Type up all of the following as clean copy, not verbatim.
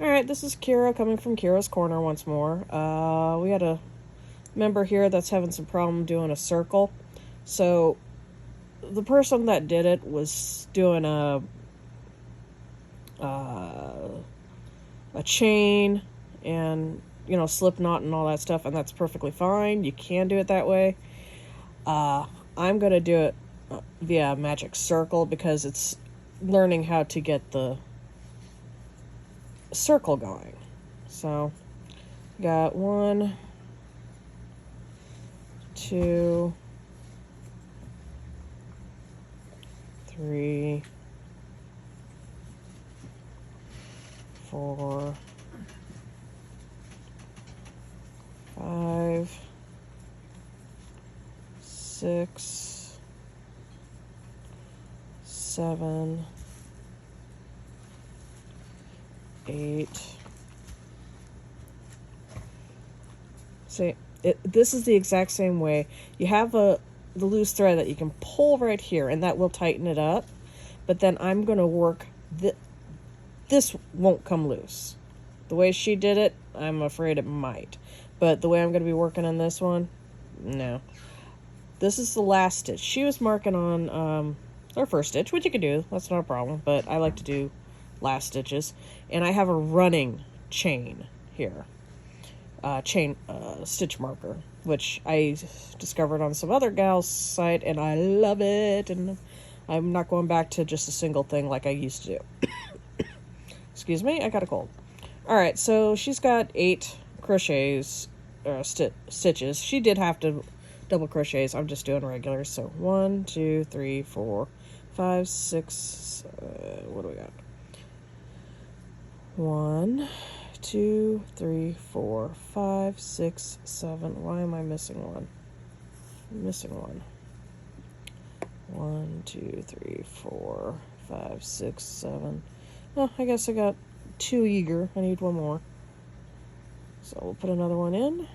Alright, this is Kira coming from Kira's Corner once more. We had a member here that's having some problem doing a circle. So, the person that did it was doing a chain and, you know, slip knot and all that stuff, and that's perfectly fine. You can do it that way. I'm going to do it via magic circle because it's learning how to get the circle going. So, got 1, 2, 3, 4, 5, 6, 7, 8. See, this is the exact same way. You have the loose thread that you can pull right here, and that will tighten it up. But then I'm going to work this won't come loose. The way she did it, I'm afraid it might. But the way I'm going to be working on this one, no. This is the last stitch. She was marking on her first stitch, which you can do. That's not a problem. But I like to do last stitches. And I have a running chain here. Stitch marker, which I discovered on some other gal's site, and I love it. And I'm not going back to just a single thing like I used to do. Excuse me, I got a cold. Alright, so she's got 8 crochets, stitches. She did have to double crochets. I'm just doing regular. So 1, 2, 3, 4, 5, 6, what do we got? 1, 2, 3, 4, 5, 6, 7. Why am I missing one? I'm missing one. 1, 2, 3, 4, 5, 6, 7. Oh, I guess I got 2 eager. I need one more. So we'll put another one in.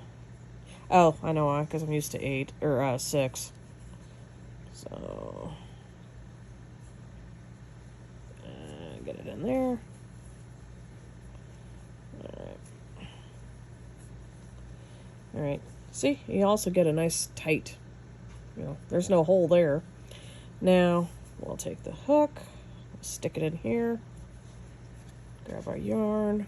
Oh, I know why, because I'm used to 8 or 6. So get it in there. Alright, see, you also get a nice tight, there's no hole there. Now, we'll take the hook, stick it in here, grab our yarn,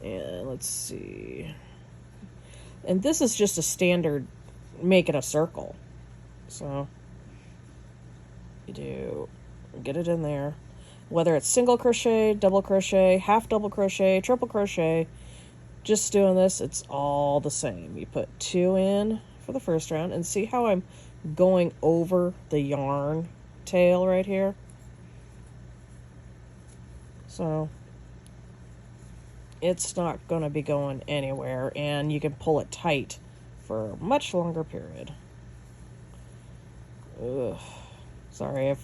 and let's see. And this is just a standard making a circle. So, you get it in there. Whether it's single crochet, double crochet, half double crochet, triple crochet, just doing this, it's all the same. You put 2 in for the first round, and see how I'm going over the yarn tail right here? So, it's not going to be going anywhere, and you can pull it tight for a much longer period. Ugh. Sorry, I'm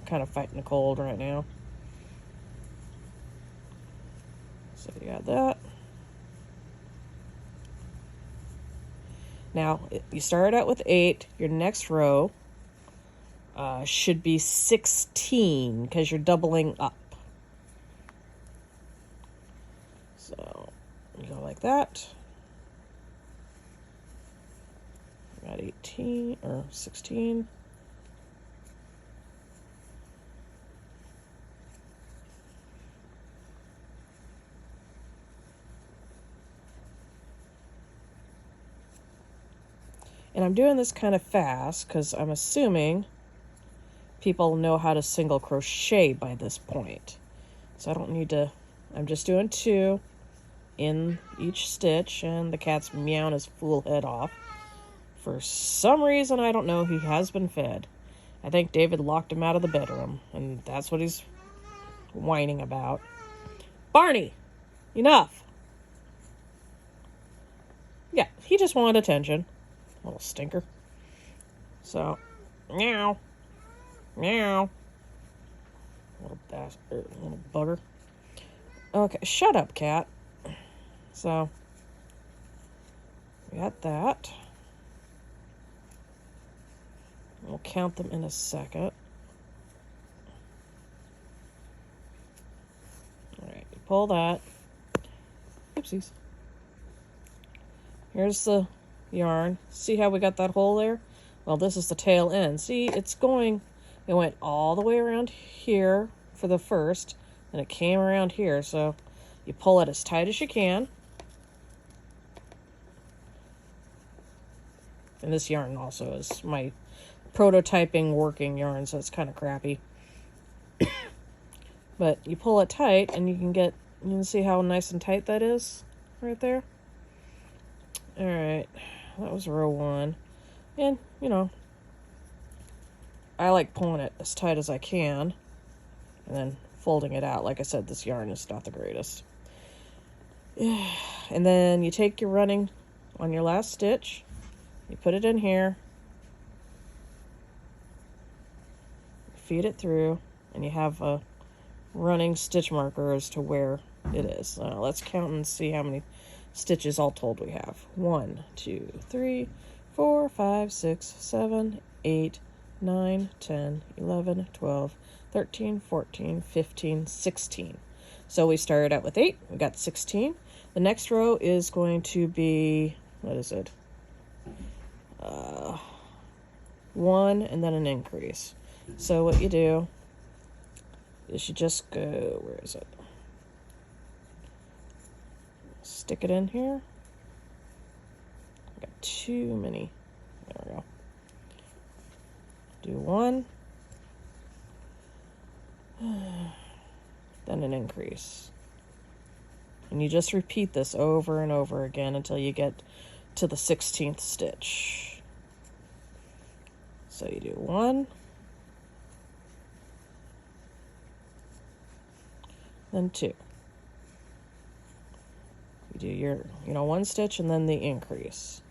kind of fighting a cold right now. So you got that. Now, you start out with 8. Your next row should be 16 because you're doubling up. So you go like that. Got 18 or 16. And I'm doing this kind of fast because I'm assuming people know how to single crochet by this point. So I don't need to, I'm just doing 2 in each stitch, and the cat's meowing his fool head off. For some reason, I don't know, he has been fed. I think David locked him out of the bedroom, and that's what he's whining about. Barney, enough. Yeah, he just wanted attention. Little stinker. So, meow. Meow. Little bastard, little bugger. Okay, shut up, cat. So, we got that. We'll count them in a second. pull that. Oopsies. Here's the yarn. See how we got that hole there? Well, this is the tail end. See, it went all the way around here for the first, and it came around here. So you pull it as tight as you can. And this yarn also is my prototyping working yarn, so it's kind of crappy. But you pull it tight, and you can see how nice and tight that is right there. All right, that was row 1. And, I like pulling it as tight as I can and then folding it out. Like I said, this yarn is not the greatest. And then you take your running on your last stitch, you put it in here, feed it through, and you have a running stitch marker as to where it is. Now let's count and see how many stitches all told we have. 1, 2, 3, 4, 5, 6, 7, 8, 9, 10, 11, 12, 13, 14, 15, 16. So we started out with 8, we got 16. The next row is going to be, what is it? 1 and then an increase. So what you do is you just go, where is it? Stick it in here. I got too many. There we go. Do 1. Then an increase. And you just repeat this over and over again until you get to the 16th stitch. So you do 1. Then 2. You do your, 1 stitch and then the increase.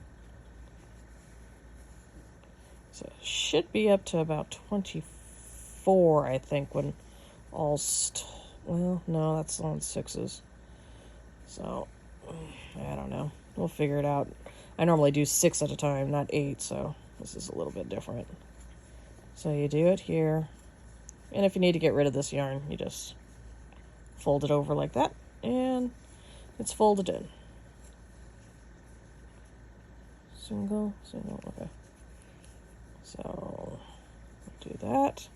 So it should be up to about 24, I think, when all well, no, that's on 6s. So, I don't know. We'll figure it out. I normally do 6 at a time, not 8, so this is a little bit different. So you do it here. And if you need to get rid of this yarn, you just fold it over like that, and it's folded in. Single, okay. So, do that.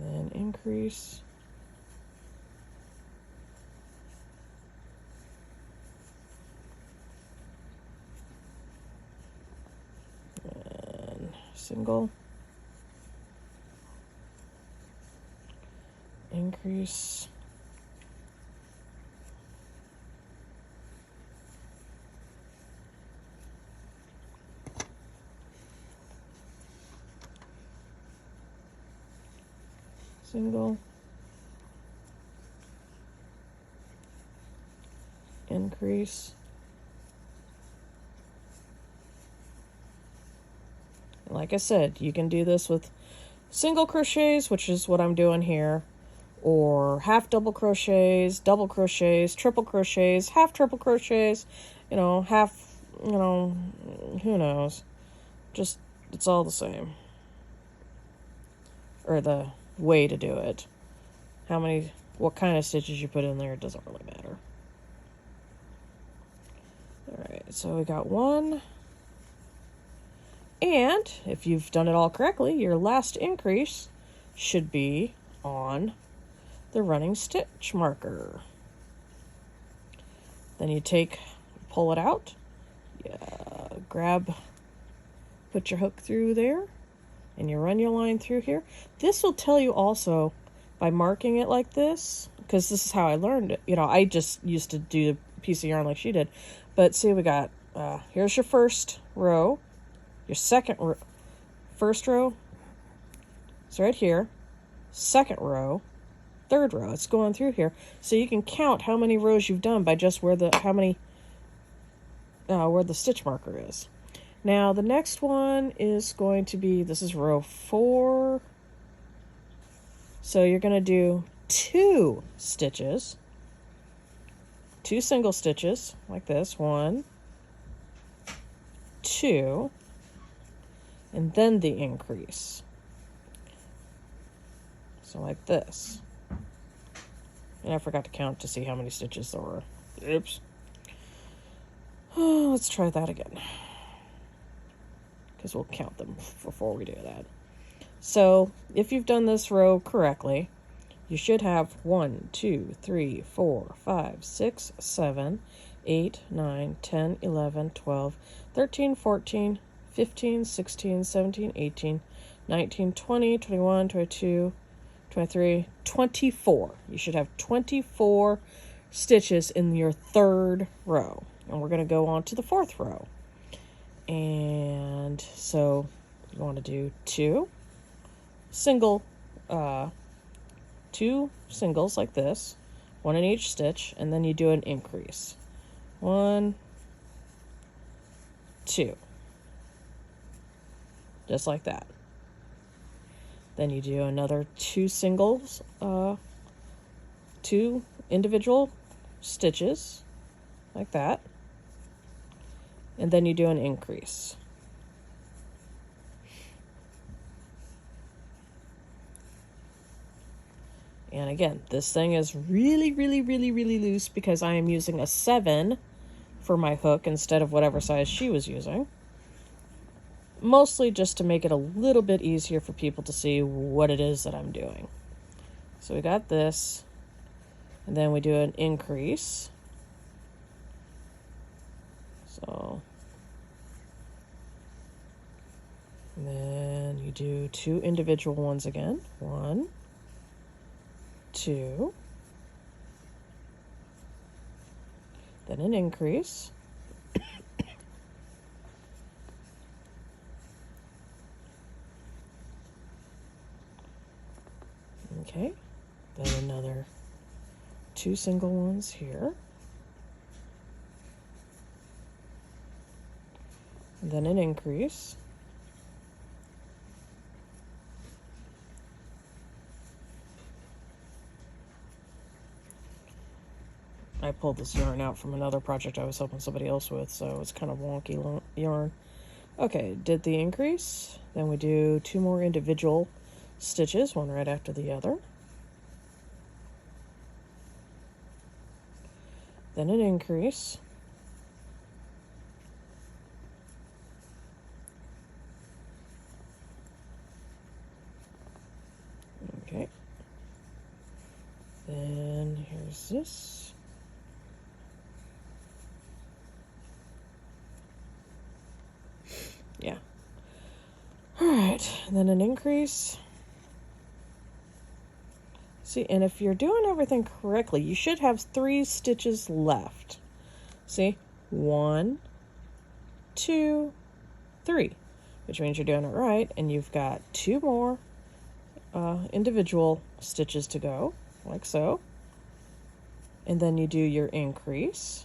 Then increase. And single. Increase. Single. Increase. Like I said, you can do this with single crochets, which is what I'm doing here, or half double crochets, double crochets, triple crochets, half triple crochets, half, who knows. Just, it's all the same. Or the way to do it. What kind of stitches you put in there, it doesn't really matter. Alright, so we got 1. And if you've done it all correctly, your last increase should be on the running stitch marker. Then you pull it out, put your hook through there, and you run your line through here. This will tell you also, by marking it like this, because this is how I learned it. I just used to do a piece of yarn like she did. But see, we got, here's your first row, your first row, it's right here, second row, third row, it's going through here. So you can count how many rows you've done by just where the stitch marker is. Now the next one is going to be, this is row 4. So you're going to do 2 stitches, 2 single stitches like this, 1, 2, and then the increase. So like this. And I forgot to count to see how many stitches there were. Oops. Oh, let's try that again, because we'll count them before we do that. So if you've done this row correctly, you should have 1, 2, 3, 4, 5, 6, 7, 8, 9, 10, 11, 12, 13, 14, 15, 16, 17, 18, 19, 20, 21, 22, 23, 24. You should have 24 stitches in your third row. And we're going to go on to the fourth row. And so you want to do two singles like this, one in each stitch, and then you do an increase. 1, 2. Just like that. Then you do another 2 singles, 2 individual stitches like that. And then you do an increase. And again, this thing is really, really, really, really loose because I am using a 7 for my hook instead of whatever size she was using. Mostly just to make it a little bit easier for people to see what it is that I'm doing. So we got this, and then we do an increase. So, and then you do 2 individual ones again. 1, 2, then an increase. Okay, then another 2 single ones here. And then an increase. I pulled this yarn out from another project I was helping somebody else with, so it's kind of wonky yarn. Okay, did the increase. Then we do 2 more individual stitches, one right after the other. Then an increase. Okay. Then here's this. Yeah. All right, and then an increase. See, and if you're doing everything correctly, you should have 3 stitches left. See? 1, 2, 3, which means you're doing it right, and you've got 2 more individual stitches to go, like so. And then you do your increase.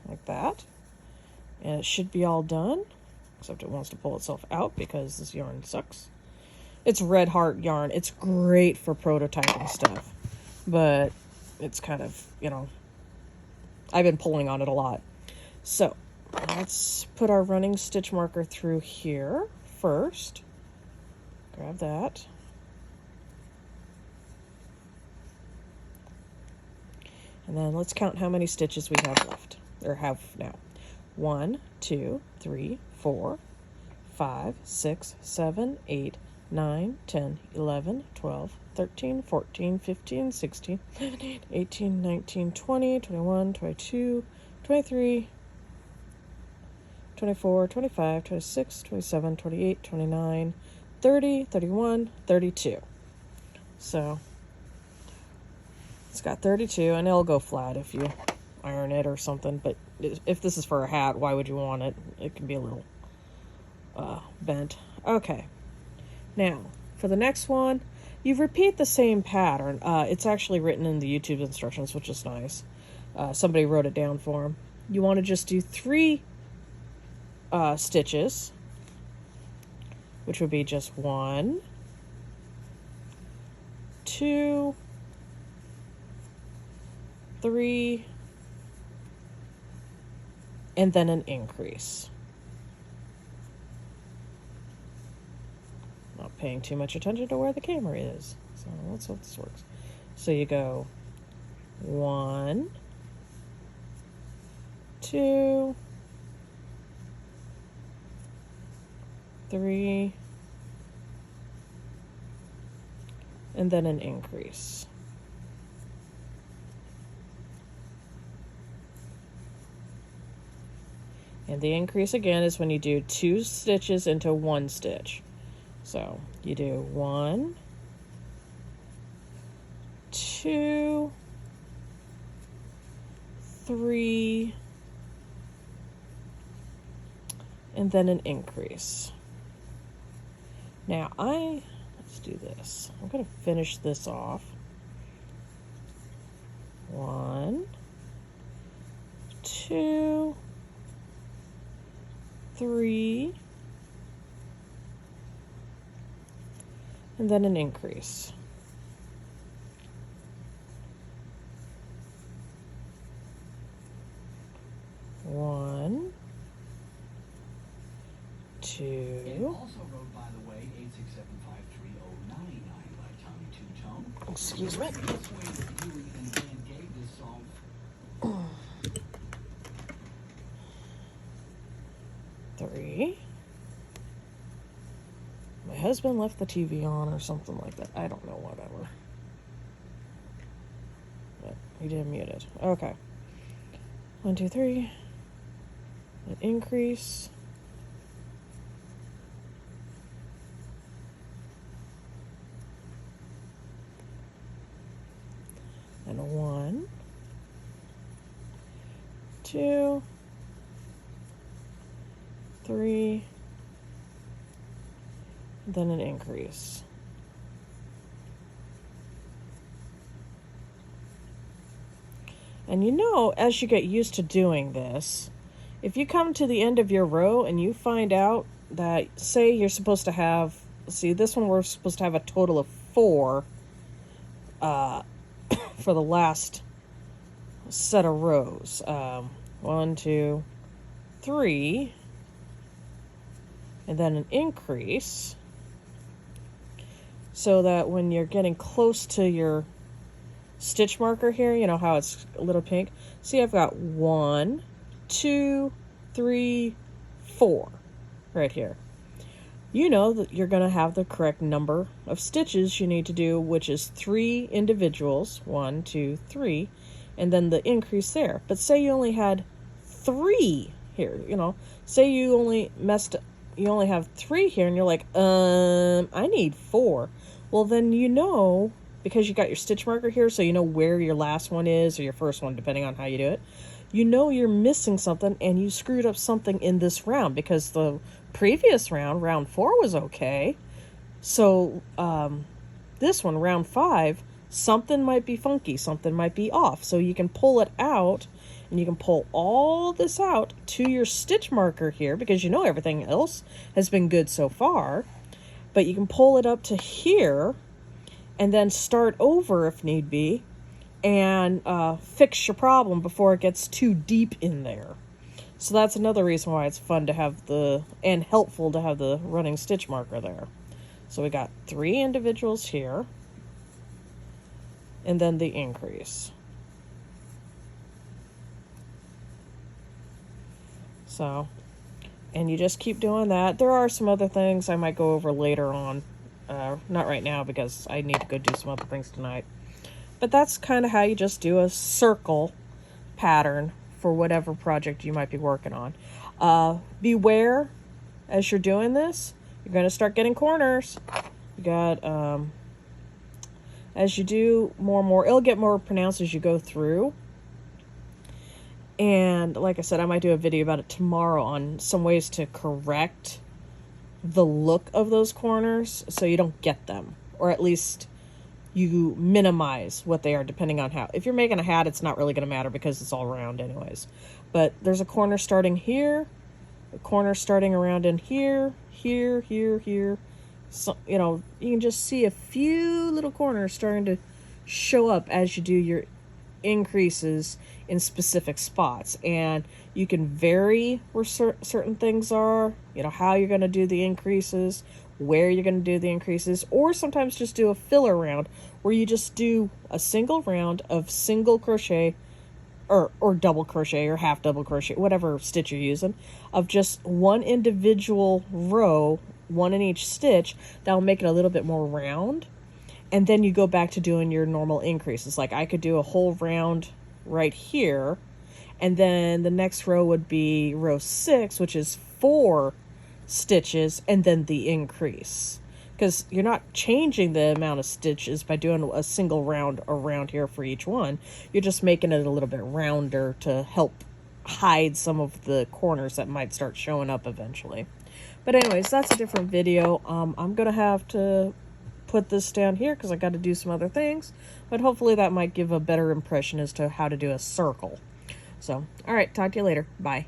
Like that. And it should be all done, except it wants to pull itself out because this yarn sucks. It's Red Heart yarn. It's great for prototyping stuff, but it's kind of, I've been pulling on it a lot. So let's put our running stitch marker through here first. Grab that. And then let's count how many stitches we have left, or have now. 1, 2, 3, 4, 5, 6, 7, 8, 9, 10, 11, 12, 13, 14, 15, 16, 17, 18, 19, 20, 21, 22, 23, 24, 25, 26, 27, 28, 29, 30, 31, 32. So it's got 32, and it'll go flat if you iron it or something, but if this is for a hat, why would you want it? It can be a little bent. Okay, now for the next one, you repeat the same pattern. It's actually written in the YouTube instructions, which is nice. Somebody wrote it down for them. You want to just do 3 stitches, which would be just 1, 2, 3, and then an increase. paying too much attention to where the camera is. So let's hope this works. So you go 1, 2, 3, and then an increase. And the increase again is when you do 2 stitches into 1 stitch. So you do 1, 2, 3, and then an increase. Now let's do this. I'm going to finish this off. 1, 2, 3, and then an increase. One, two. And also wrote, by the way, 867530999 by Tommy Two Tone. Excuse me. This way that Huey and Dan gave this song. 3. My husband left the TV on or something like that. I don't know, whatever. But he didn't mute it. Okay. 1, 2, 3. An increase. And a 1, 2, 3, then an increase. And you know, as you get used to doing this, if you come to the end of your row and you find out that, say you're supposed to have, see this one we're supposed to have a total of 4 for the last set of rows. 1, 2, 3, and then an increase, so that when you're getting close to your stitch marker here, you know how it's a little pink. See, I've got 1, 2, 3, 4 right here. You know that you're going to have the correct number of stitches you need to do, which is 3 individuals, 1, 2, 3, and then the increase there. But say you only had 3 here, you know, say you only have 3 here, and you're like, I need 4. Well, then you know, because you got your stitch marker here, so you know where your last one is, or your first one, depending on how you do it. You know you're missing something, and you screwed up something in this round, because the previous round, round 4, was okay. So this one, round 5, something might be funky, something might be off. So you can pull it out, and you can pull all this out to your stitch marker here, because you know everything else has been good so far. But you can pull it up to here, and then start over if need be, and fix your problem before it gets too deep in there. So that's another reason why it's fun to have and helpful to have the running stitch marker there. So we got 3 individuals here, and then the increase. So, and you just keep doing that. There are some other things I might go over later on. Not right now, because I need to go do some other things tonight. But that's kind of how you just do a circle pattern for whatever project you might be working on. Beware, as you're doing this, you're going to start getting corners. You got, as you do more and more, it'll get more pronounced as you go through. And like I said, I might do a video about it tomorrow on some ways to correct the look of those corners so you don't get them, or at least you minimize what they are, depending on how. If you're making a hat, it's not really going to matter because it's all round anyways. But there's a corner starting here, a corner starting around in here, here, here, here. So, you know, you can just see a few little corners starting to show up as you do your increases in specific spots. And you can vary where certain things are, you know, how you're going to do the increases, where you're going to do the increases, or sometimes just do a filler round where you just do a single round of single crochet or double crochet or half double crochet, whatever stitch you're using, of just one individual row, one in each stitch. That'll make it a little bit more round. And then you go back to doing your normal increases. Like I could do a whole round right here, and then the next row would be row 6, which is 4 stitches, and then the increase. Because you're not changing the amount of stitches by doing a single round around here for each one. You're just making it a little bit rounder to help hide some of the corners that might start showing up eventually. But anyways, that's a different video. I'm going to have to put this down here because I got to do some other things. But hopefully that might give a better impression as to how to do a circle. So, all right, talk to you later. Bye.